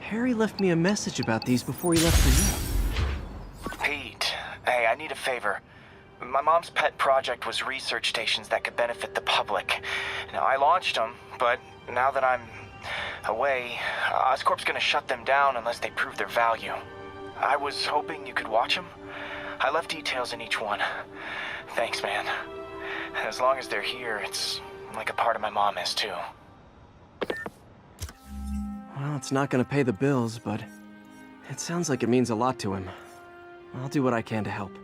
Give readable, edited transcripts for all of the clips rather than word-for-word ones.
Harry left me a message about these before he left for you. Pete, hey, I need a favor. My mom's pet project was research stations that could benefit the public. Now, I launched them, but now that I'm away, Oscorp's gonna shut them down unless they prove their value. I was hoping you could watch them. I left details in each one. Thanks, man. As long as they're here, it's like a part of my mom is, too. Well, it's not gonna pay the bills, but it sounds like it means a lot to him. I'll do what I can to help.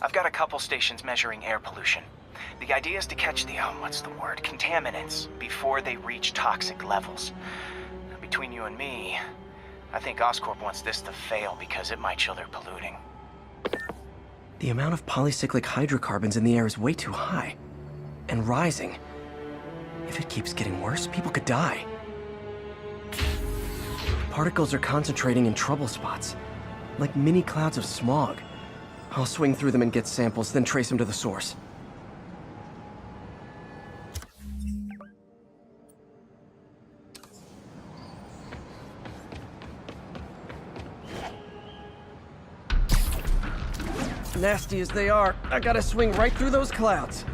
I've got a couple stations measuring air pollution. The idea is to catch the, contaminants before they reach toxic levels. Between you and me, I think Oscorp wants this to fail because it might show they're polluting. The amount of polycyclic hydrocarbons in the air is way too high. And rising. If it keeps getting worse, people could die. Particles are concentrating in trouble spots, like mini clouds of smog. I'll swing through them and get samples, then trace them to the source. Nasty as they are, I gotta swing right through those clouds.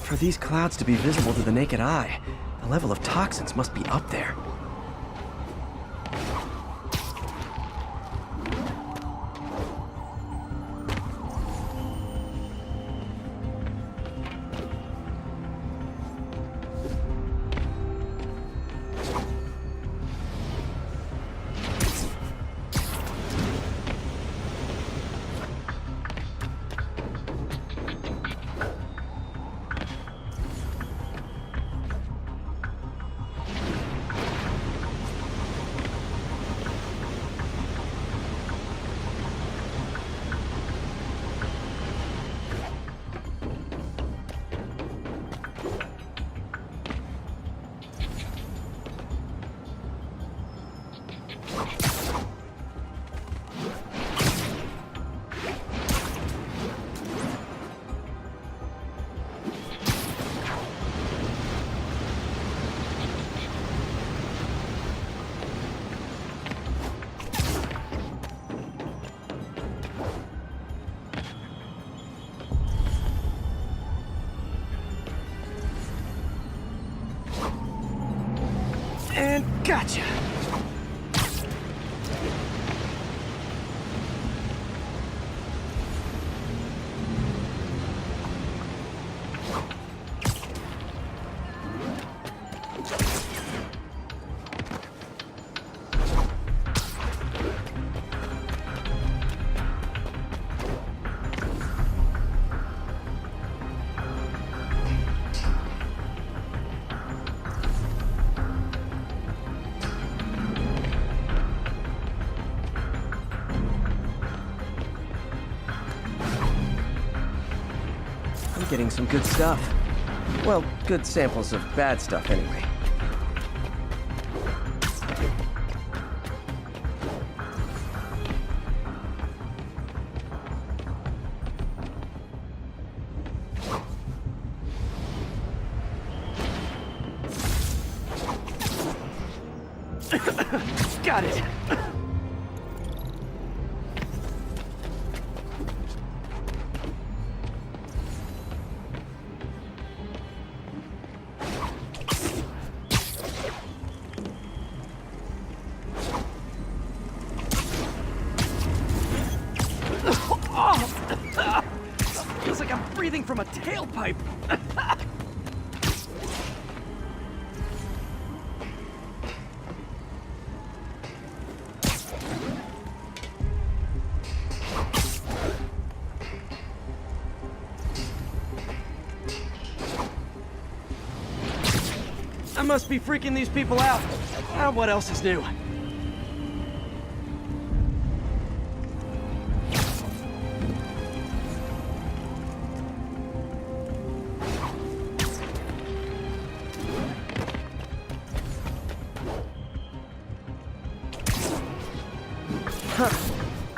For these clouds to be visible to the naked eye, the level of toxins must be up there. And gotcha! Getting some good stuff. Well, good samples of bad stuff anyway. Got it! tailpipe. I must be freaking these people out. What else is new? Huh.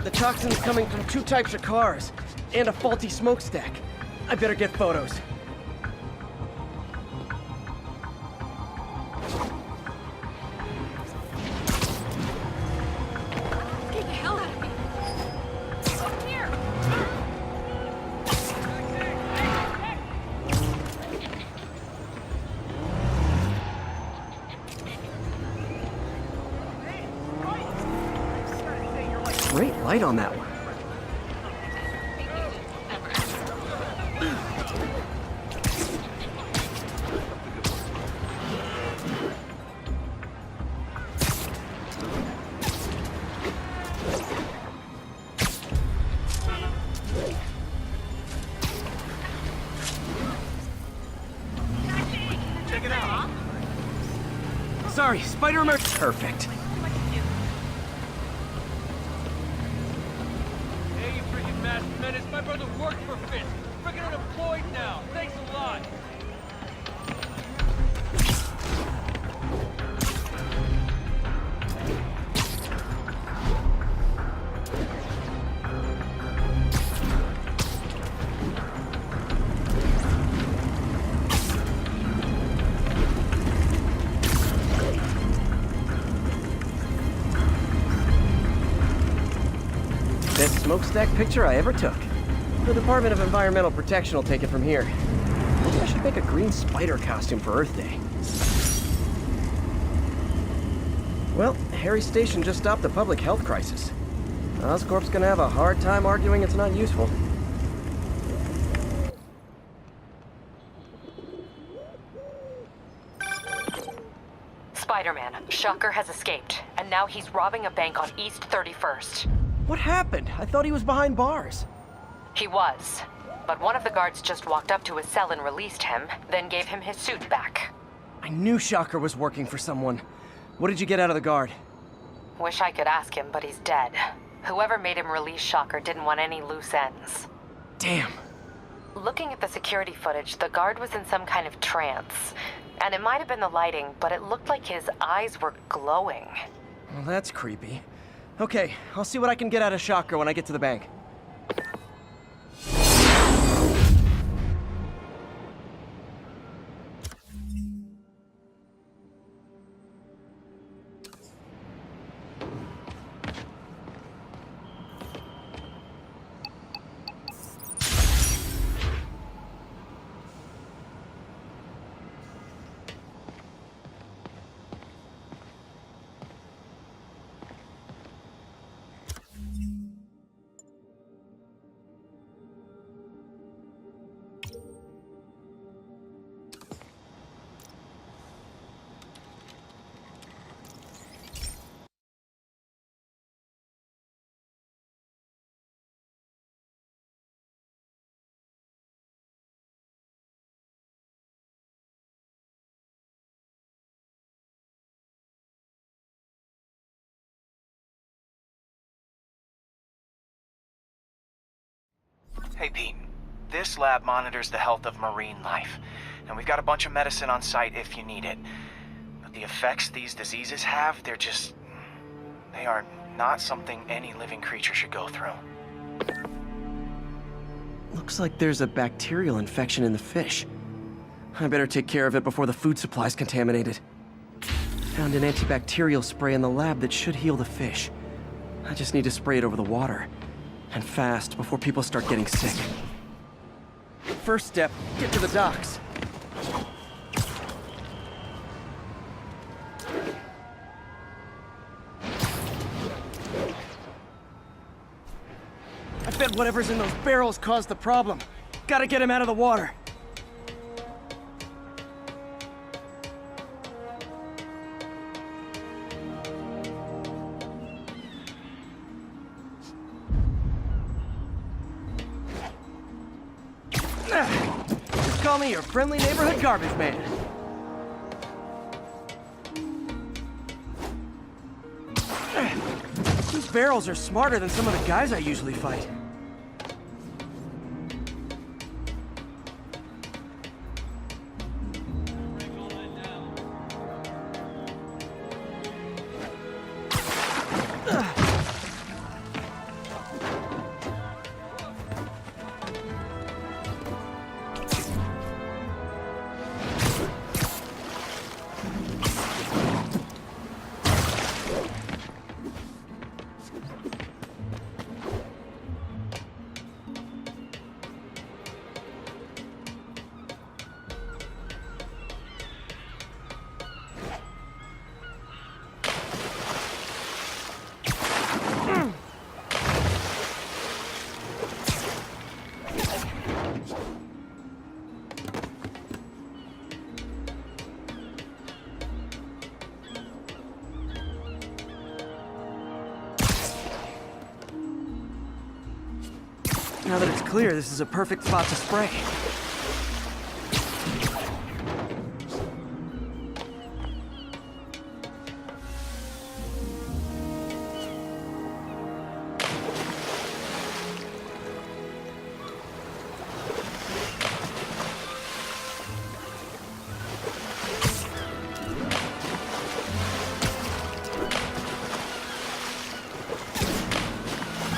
The toxin's coming from 2 types of cars, and a faulty smokestack. I better get photos. Get the hell out of me! Up here! Great light on that one. Check it out. Sorry, Spider-Man. Perfect. Hey, you freaking masked menace. My brother worked for Fish. Freaking unemployed now. Thanks a lot. Best smokestack picture I ever took. The Department of Environmental Protection will take it from here. Maybe I should make a green spider costume for Earth Day. Well, Harry Station just stopped a public health crisis. Oscorp's gonna have a hard time arguing it's not useful. Spider-Man, Shocker has escaped, and now he's robbing a bank on East 31st. What happened? I thought he was behind bars. He was, but one of the guards just walked up to his cell and released him, then gave him his suit back. I knew Shocker was working for someone. What did you get out of the guard? Wish I could ask him, but he's dead. Whoever made him release Shocker didn't want any loose ends. Damn. Looking at the security footage, the guard was in some kind of trance. And it might have been the lighting, but it looked like his eyes were glowing. Well, that's creepy. Okay, I'll see what I can get out of Shocker when I get to the bank. Hey, Pete. This lab monitors the health of marine life, and we've got a bunch of medicine on site if you need it. But the effects these diseases have, they are not something any living creature should go through. Looks like there's a bacterial infection in the fish. I better take care of it before the food supply's contaminated. Found an antibacterial spray in the lab that should heal the fish. I just need to spray it over the water. And fast, before people start getting sick. First step, get to the docks. I bet whatever's in those barrels caused the problem. Gotta get him out of the water. call me your friendly neighborhood garbage man. These barrels are smarter than some of the guys I usually fight. Now that it's clear, this is a perfect spot to spray.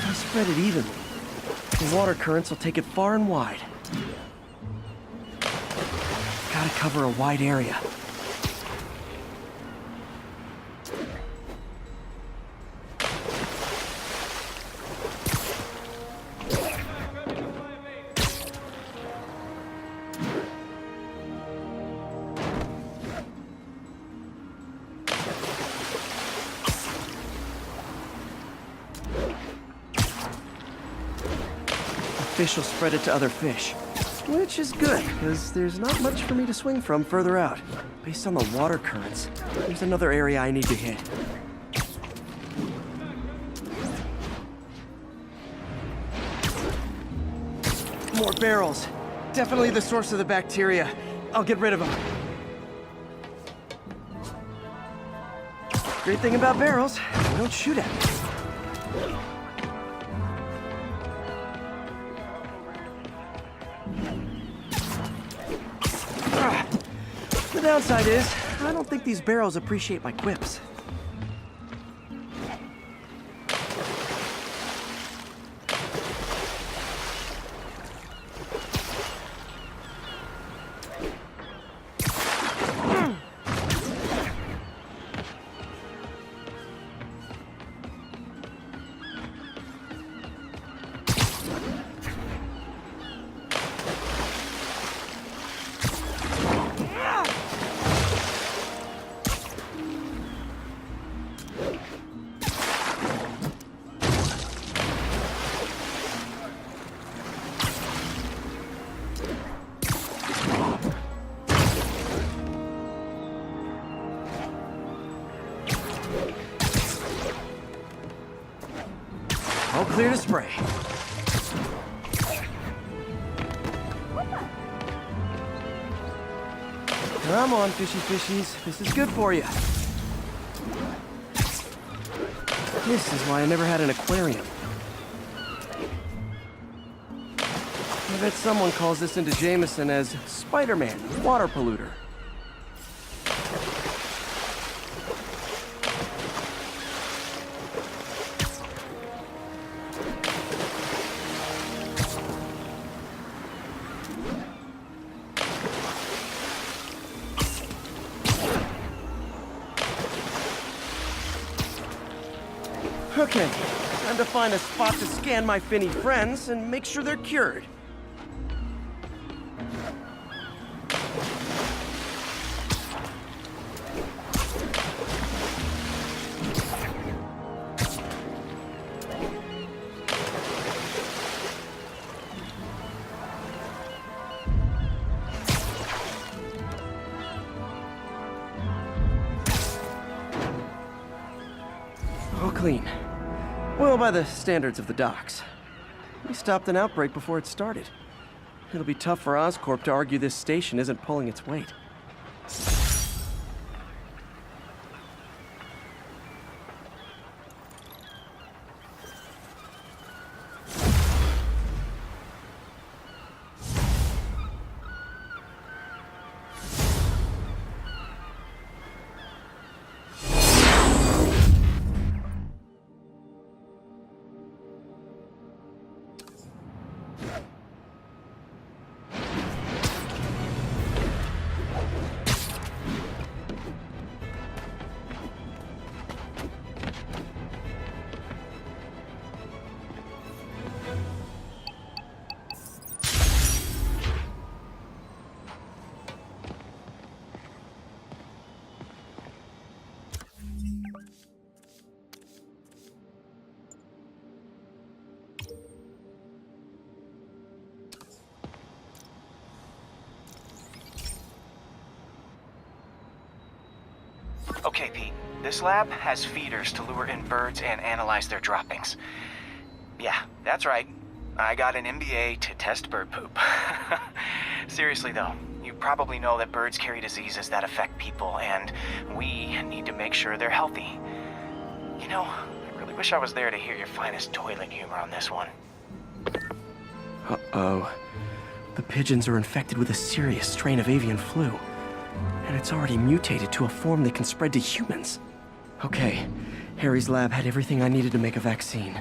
I spread it evenly. The water currents will take it far and wide. Gotta cover a wide area. Fish will spread it to other fish, which is good, because there's not much for me to swing from further out. Based on the water currents, there's another area I need to hit. More barrels. Definitely the source of the bacteria. I'll get rid of them. Great thing about barrels, they don't shoot at me. The downside is, I don't think these barrels appreciate my quips. All clear to spray. Come on, fishy fishies. This is good for you. This is why I never had an aquarium. I bet someone calls this into Jameson as Spider-Man, water polluter. Okay, time to find a spot to scan my finny friends and make sure they're cured. All clean. Well, by the standards of the docks. We stopped an outbreak before it started. It'll be tough for Oscorp to argue this station isn't pulling its weight. Okay, Pete. This lab has feeders to lure in birds and analyze their droppings. Yeah, that's right. I got an MBA to test bird poop. Seriously though, you probably know that birds carry diseases that affect people, and we need to make sure they're healthy. You know, I really wish I was there to hear your finest toilet humor on this one. Uh-oh. The pigeons are infected with a serious strain of avian flu. And it's already mutated to a form that can spread to humans. Okay, Harry's lab had everything I needed to make a vaccine.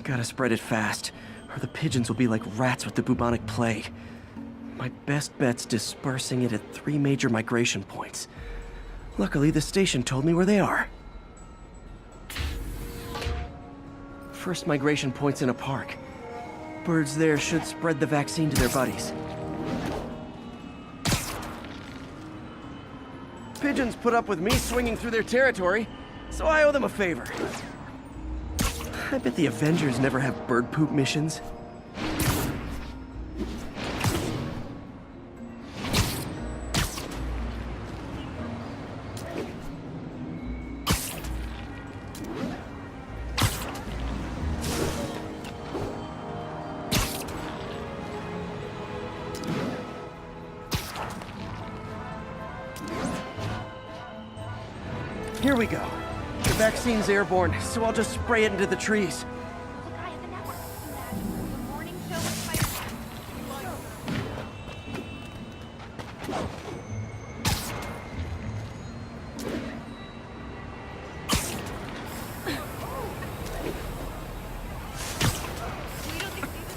Gotta spread it fast, or the pigeons will be like rats with the bubonic plague. My best bet's dispersing it at 3 major migration points. Luckily, the station told me where they are. First migration point's in a park. Birds there should spread the vaccine to their buddies. Pigeons put up with me swinging through their territory, so I owe them a favor. I bet the Avengers never have bird poop missions. Here we go. The vaccine's airborne, so I'll just spray it into the trees. The guy at the network mentioned that. The morning show with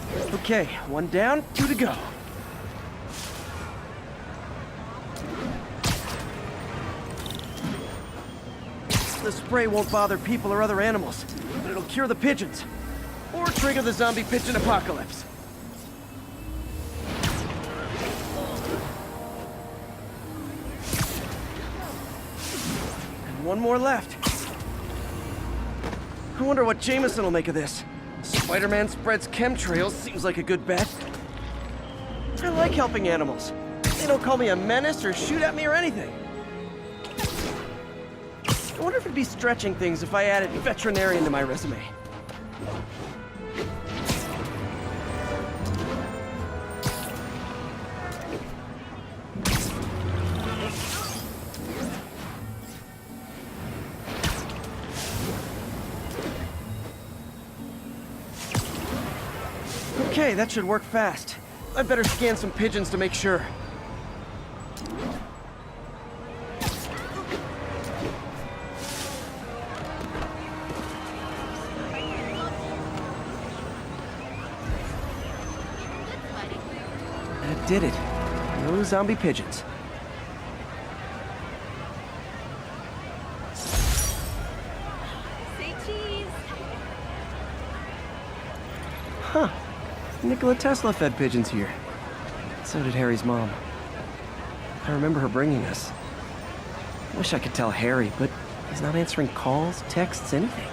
Spider-Man. Okay, 1 down, 2 to go. The spray won't bother people or other animals, but it'll cure the pigeons. Or trigger the zombie pigeon apocalypse. And 1 more left. I wonder what Jameson will make of this. Spider-Man spreads chemtrails seems like a good bet. I like helping animals. They don't call me a menace or shoot at me or anything. I wonder if it'd be stretching things if I added veterinarian to my resume. Okay, that should work fast. I'd better scan some pigeons to make sure. That did it. No zombie pigeons. Say cheese. Huh. Nikola Tesla fed pigeons here. So did Harry's mom. I remember her bringing us. Wish I could tell Harry, but he's not answering calls, texts, anything.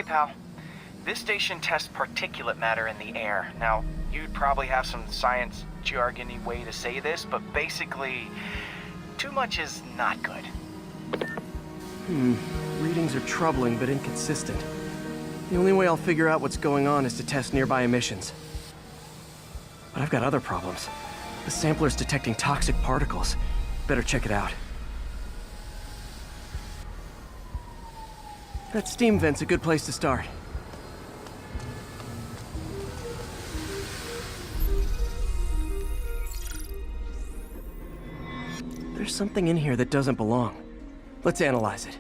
pal. This station tests particulate matter in the air. Now, you'd probably have some science jargony way to say this, but basically, too much is not good. Readings are troubling but inconsistent. The only way I'll figure out what's going on is to test nearby emissions. But I've got other problems. The sampler's detecting toxic particles. Better check it out. That steam vent's a good place to start. There's something in here that doesn't belong. Let's analyze it.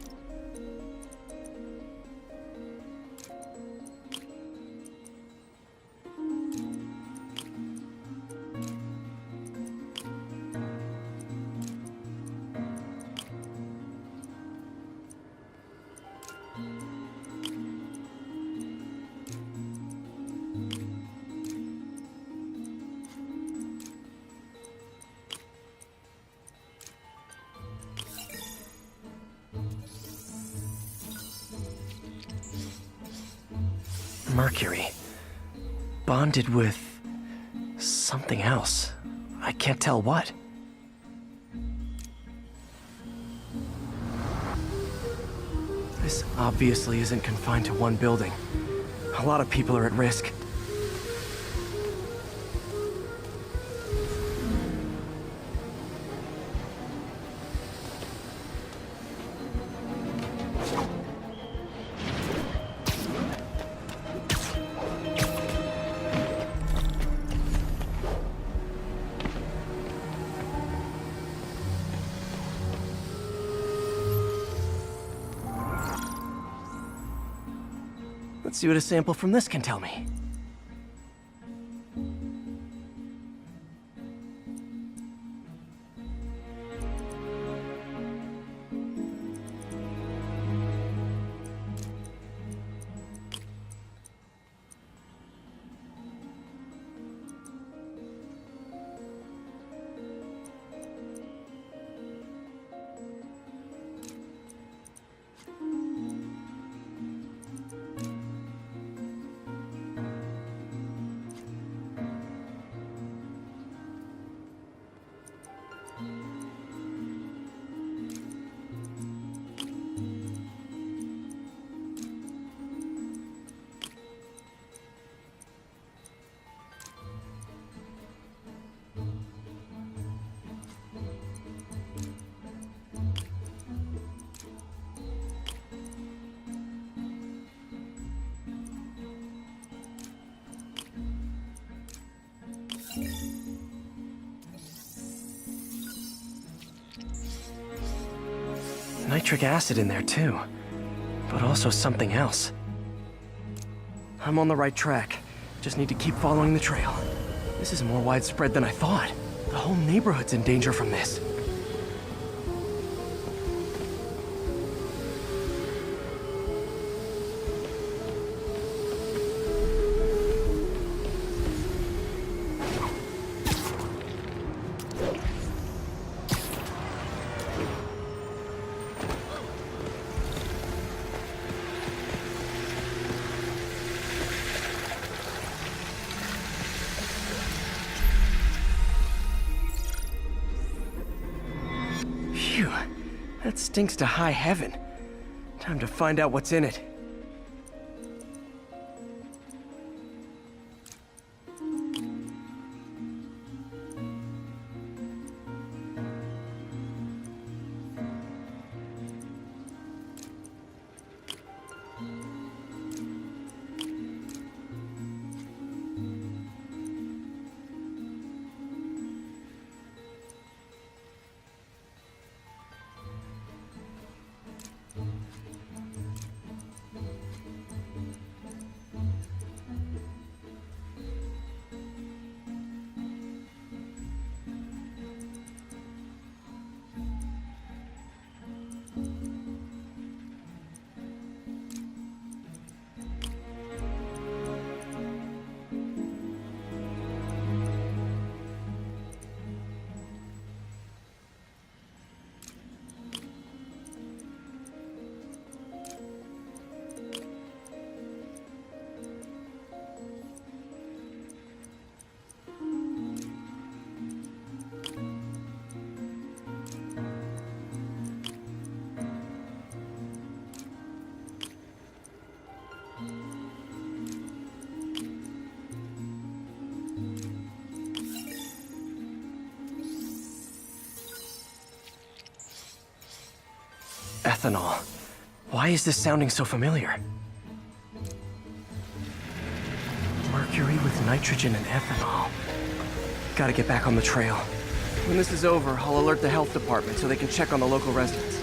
Mercury. Bonded with something else. I can't tell what. This obviously isn't confined to one building. A lot of people are at risk. Let's see what a sample from this can tell me. Nitric acid in there too, but also something else. I'm on the right track. Just need to keep following the trail. This is more widespread than I thought. The whole neighborhood's in danger from this. Phew, that stinks to high heaven. Time to find out what's in it. Ethanol. Why is this sounding so familiar? Mercury with nitrogen and ethanol. Gotta get back on the trail. When this is over, I'll alert the health department so they can check on the local residents.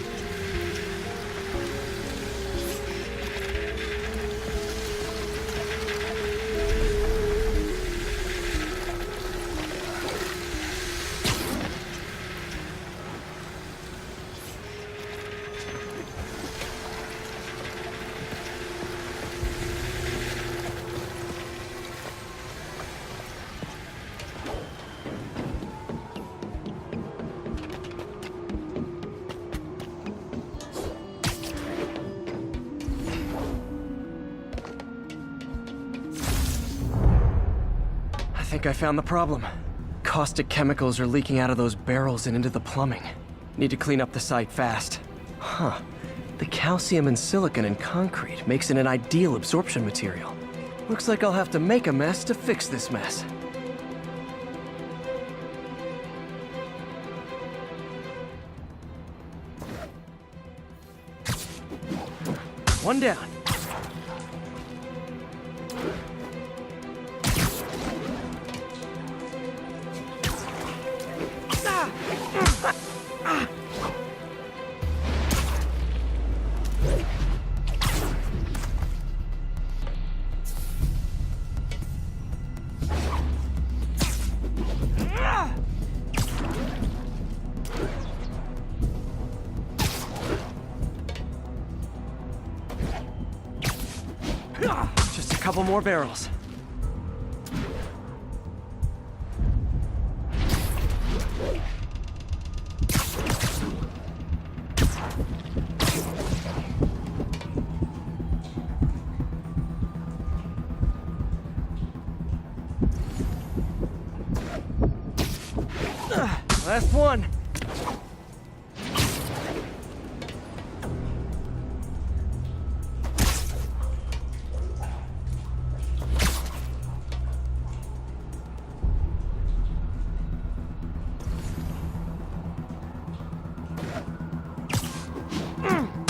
I think I found the problem. Caustic chemicals are leaking out of those barrels and into the plumbing. Need to clean up the site fast. Huh. The calcium and silicon in concrete makes it an ideal absorption material. Looks like I'll have to make a mess to fix this mess. One down. Just a couple more barrels. Last one.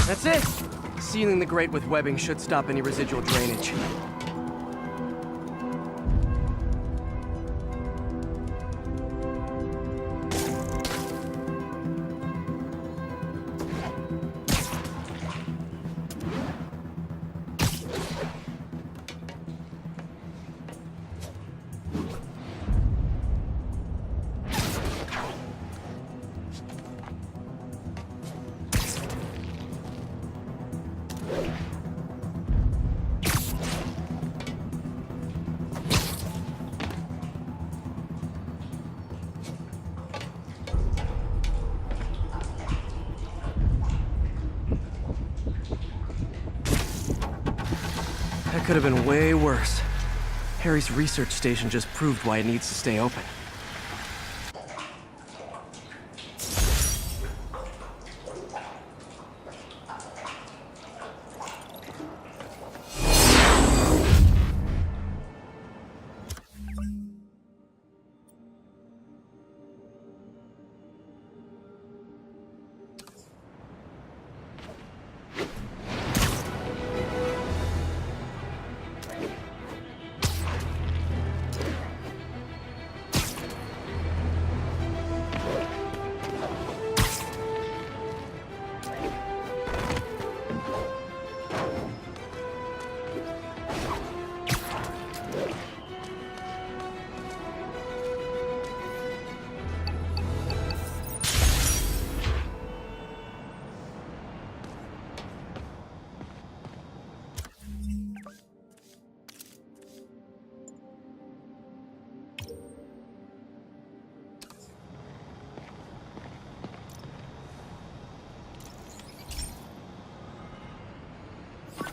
That's it! Sealing the grate with webbing should stop any residual drainage. That could have been way worse. Harry's research station just proved why it needs to stay open.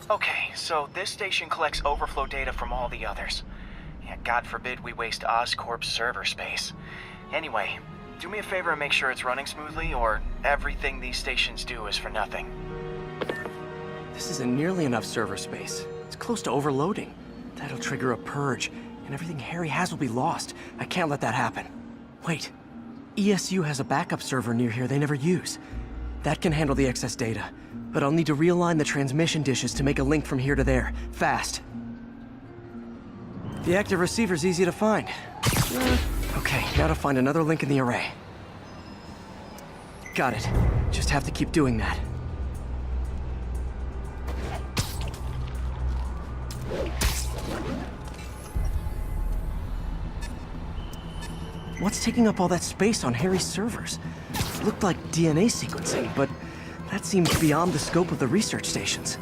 Okay, so this station collects overflow data from all the others. Yeah, God forbid we waste Oscorp's server space. Anyway, do me a favor and make sure it's running smoothly, or everything these stations do is for nothing. This isn't nearly enough server space. It's close to overloading. That'll trigger a purge, and everything Harry has will be lost. I can't let that happen. Wait. ESU has a backup server near here they never use. That can handle the excess data, but I'll need to realign the transmission dishes to make a link from here to there, fast. The active receiver's easy to find. Okay, now to find another link in the array. Got it. Just have to keep doing that. What's taking up all that space on Harry's servers? Looked like DNA sequencing, but that seems beyond the scope of the research stations.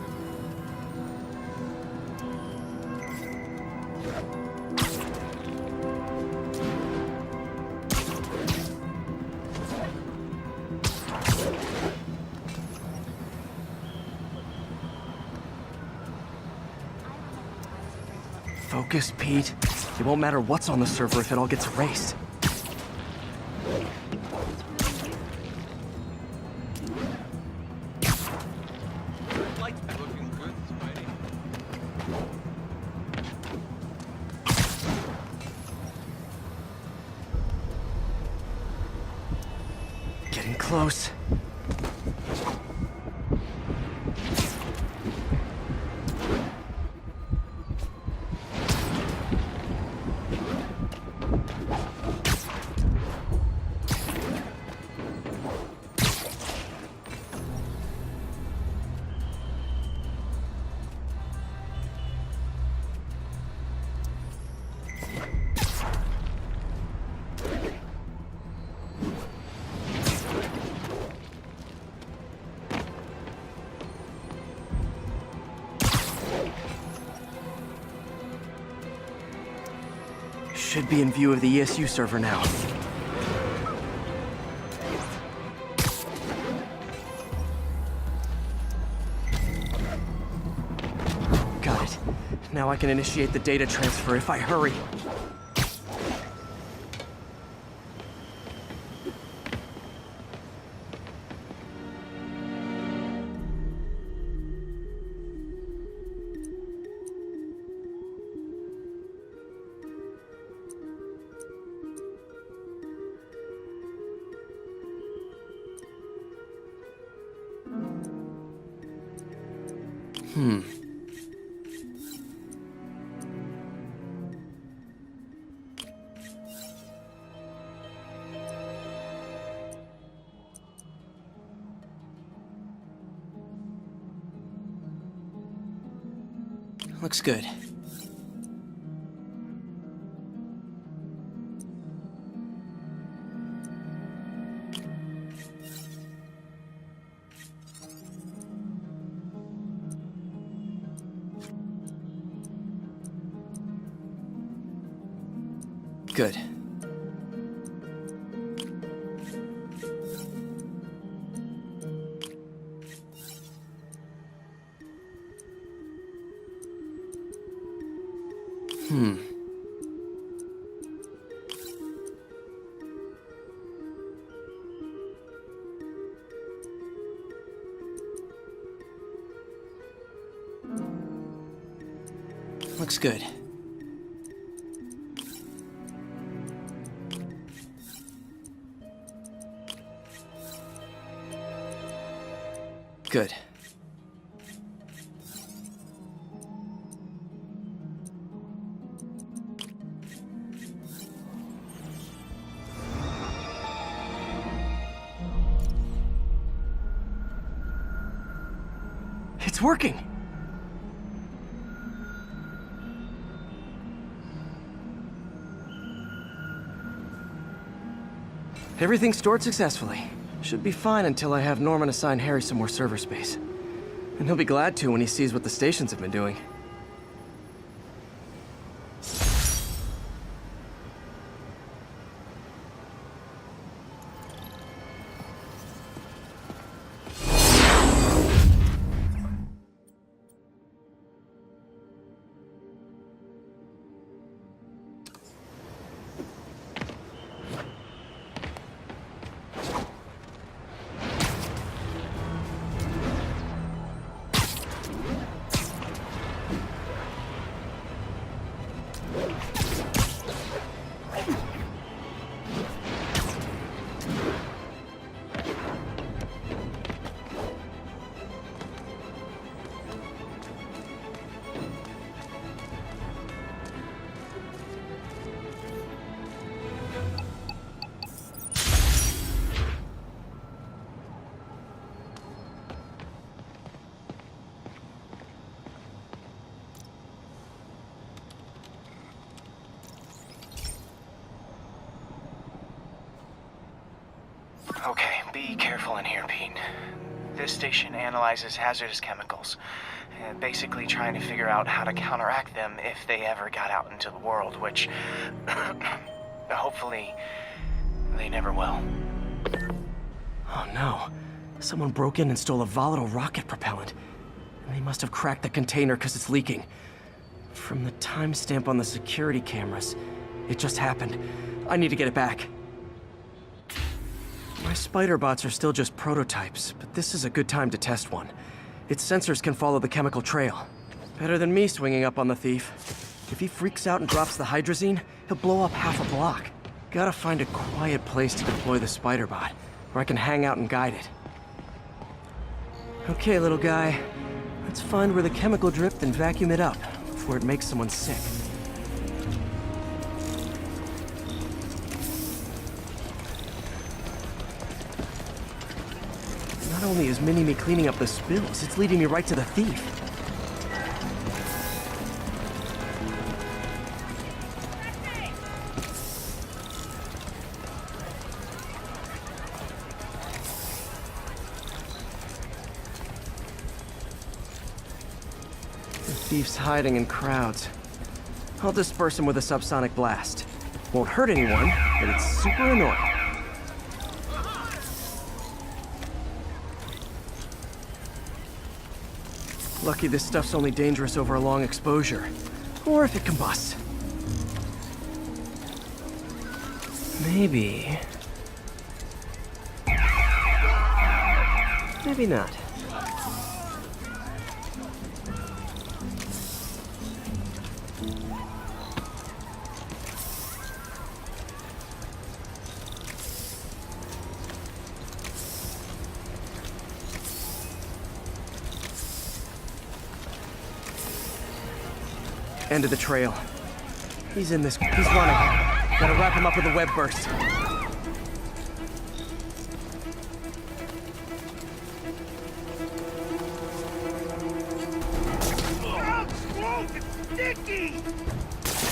Focus, Pete. It won't matter what's on the server if it all gets erased. Lights are looking good, Spidey. Getting close. Should be in view of the ESU server now. Got it. Now I can initiate the data transfer if I hurry. Looks good. Good. Looks good. Good. It's working! Everything's stored successfully. Should be fine until I have Norman assign Harry some more server space. And he'll be glad to when he sees what the stations have been doing. Okay, be careful in here, Pete. This station analyzes hazardous chemicals, basically trying to figure out how to counteract them if they ever got out into the world, which hopefully they never will. Oh no. Someone broke in and stole a volatile rocket propellant. And they must have cracked the container because it's leaking. From the timestamp on the security cameras, it just happened. I need to get it back. My spider bots are still just prototypes, but this is a good time to test one. Its sensors can follow the chemical trail. Better than me swinging up on the thief. If he freaks out and drops the hydrazine, he'll blow up half a block. Gotta find a quiet place to deploy the spider bot, where I can hang out and guide it. Okay, little guy. Let's find where the chemical dripped and vacuum it up before it makes someone sick. Not only is Mini-Me cleaning up the spills, it's leading me right to the thief. The thief's hiding in crowds. I'll disperse him with a subsonic blast. Won't hurt anyone, but it's super annoying. Lucky this stuff's only dangerous over a long exposure. Or if it combusts. Maybe... maybe not. End of the trail. He's in this. He's running. Gotta wrap him up with a web burst.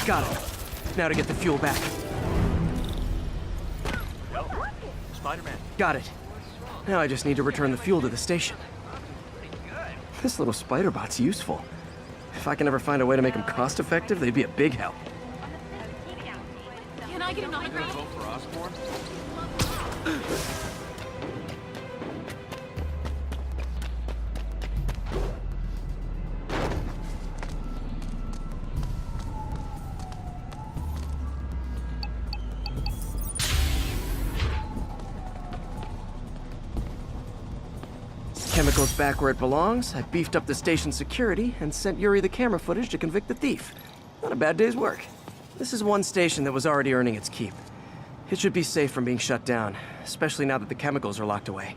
Got him. Now to get the fuel back. Spider-Man. Got it. Now I just need to return the fuel to the station. This little spider bot's useful. If I can ever find a way to make them cost-effective, they'd be a big help. Can I get an autograph? Vote for Osborn? Chemicals back where it belongs. I beefed up the station security and sent Yuri the camera footage to convict the thief. Not a bad day's work. This is one station that was already earning its keep. It should be safe from being shut down, especially now that the chemicals are locked away.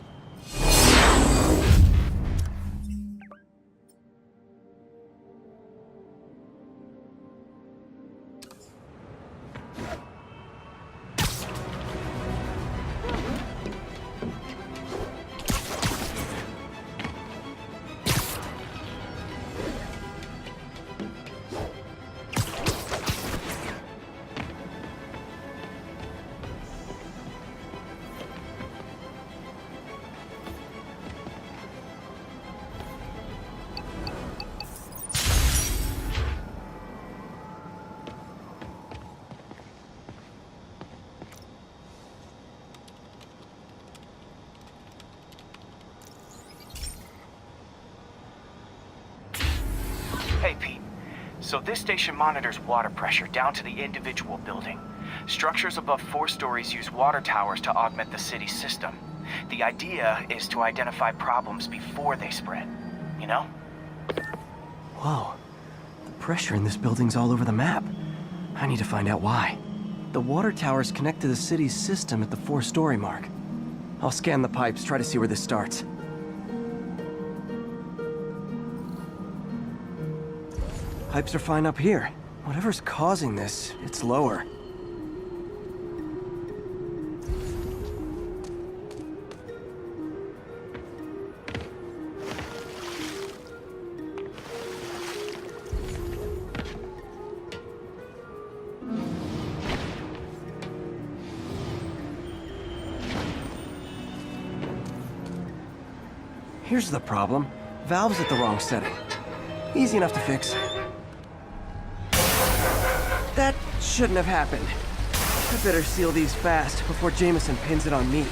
Hey, Pete. So this station monitors water pressure down to the individual building. Structures above 4 stories use water towers to augment the city's system. The idea is to identify problems before they spread, you know? Whoa. The pressure in this building's all over the map. I need to find out why. The water towers connect to the city's system at the 4-story mark. I'll scan the pipes, try to see where this starts. Pipes are fine up here. Whatever's causing this, it's lower. Here's the problem. Valve's at the wrong setting. Easy enough to fix. That shouldn't have happened. I better seal these fast before Jameson pins it on me.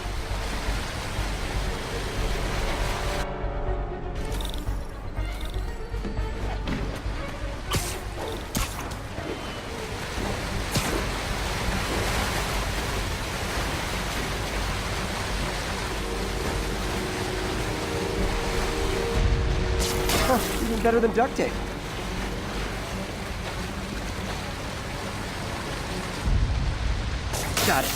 Huh, even better than duct tape. Got it.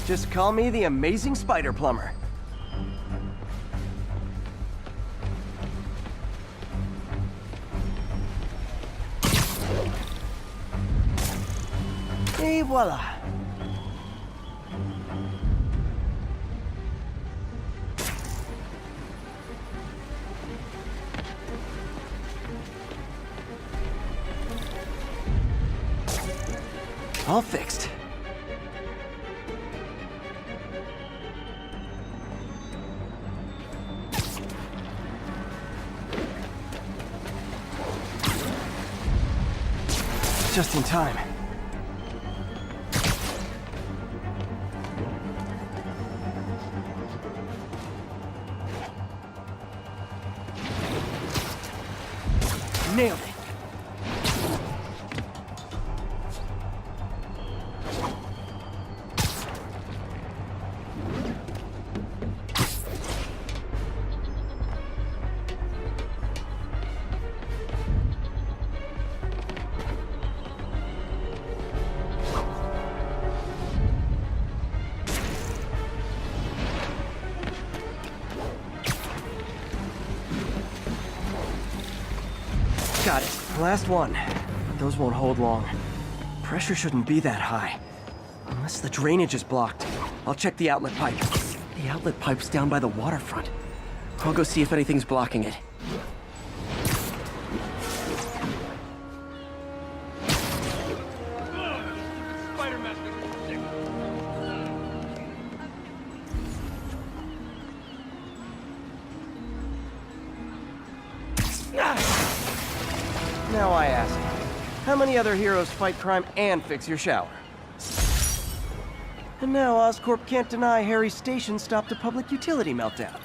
Just call me the amazing spider plumber. Et voila. All fixed. Just in time. Nailed it. Got it. Last one. Those won't hold long. Pressure shouldn't be that high. Unless the drainage is blocked. I'll check the outlet pipe. The outlet pipe's down by the waterfront. I'll go see if anything's blocking it. Spider-Man makes me sick. Now I ask, how many other heroes fight crime and fix your shower? And now Oscorp can't deny Harry's station stopped a public utility meltdown.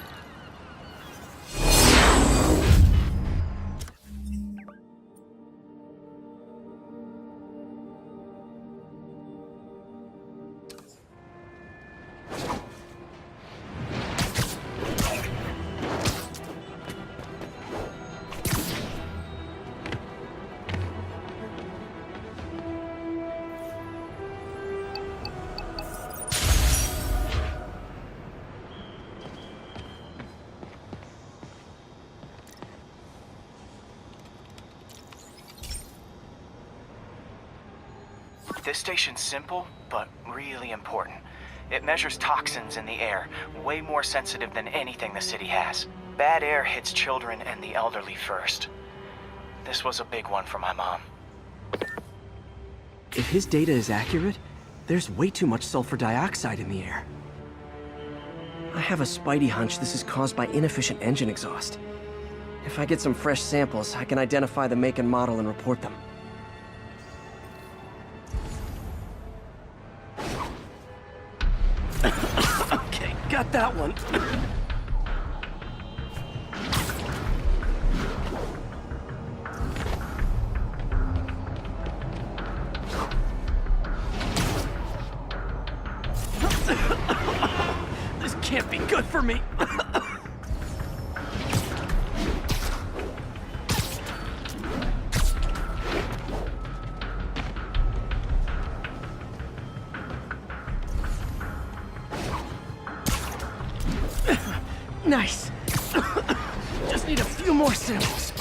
This station's simple, but really important. It measures toxins in the air, way more sensitive than anything the city has. Bad air hits children and the elderly first. This was a big one for my mom. If his data is accurate, there's way too much sulfur dioxide in the air. I have a spidey hunch this is caused by inefficient engine exhaust. If I get some fresh samples, I can identify the make and model and report them. Okay, got that one. This can't be good for me. Nice. few more samples.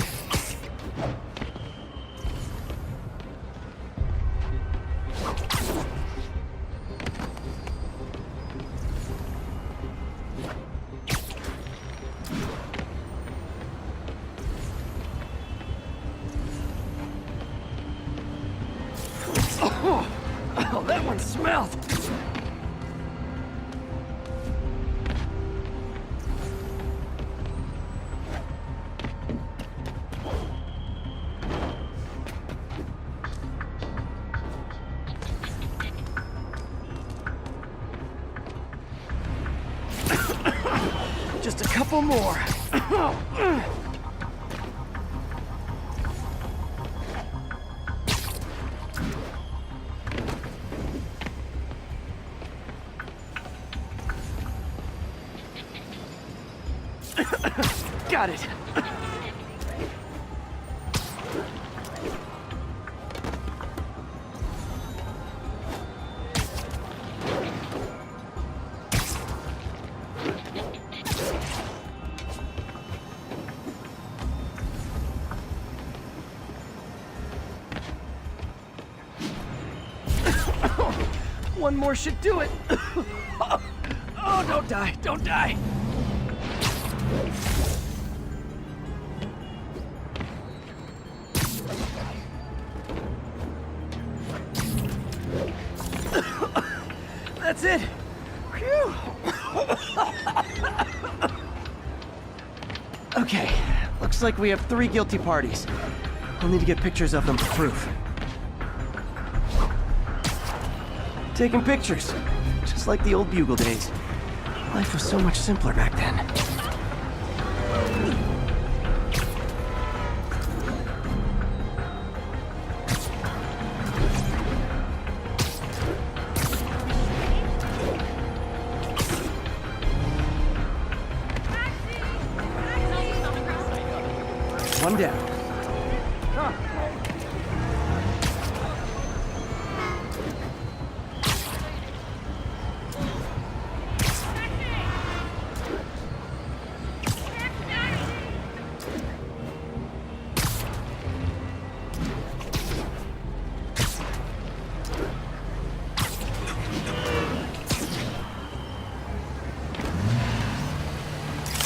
Oh, that one smelled. Just a couple more. Got it. One more should do it. Oh, don't die, don't die. That's it. Phew. Okay, looks like we have 3 guilty parties. I'll need to get pictures of them for proof. Taking pictures, just like the old Bugle days. Life was so much simpler back then. One down.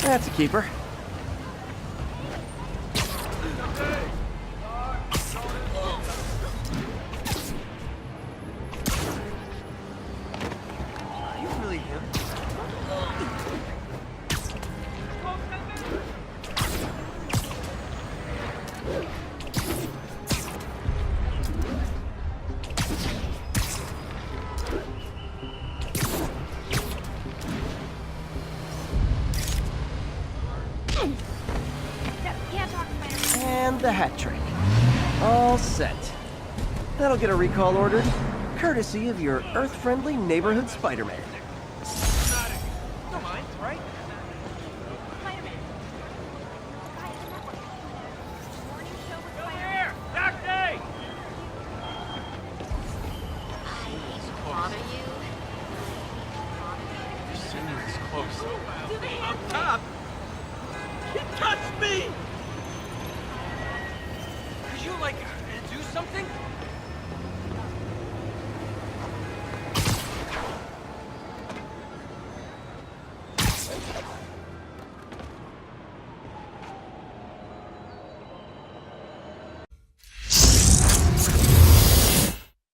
That's a keeper. And the hat trick. All set. That'll get a recall ordered, courtesy of your Earth-friendly neighborhood Spider-Man. No mind, right? Go there! Taxi! Bother you? You're sending this close. Up top! He touched me! Could you, like, do something?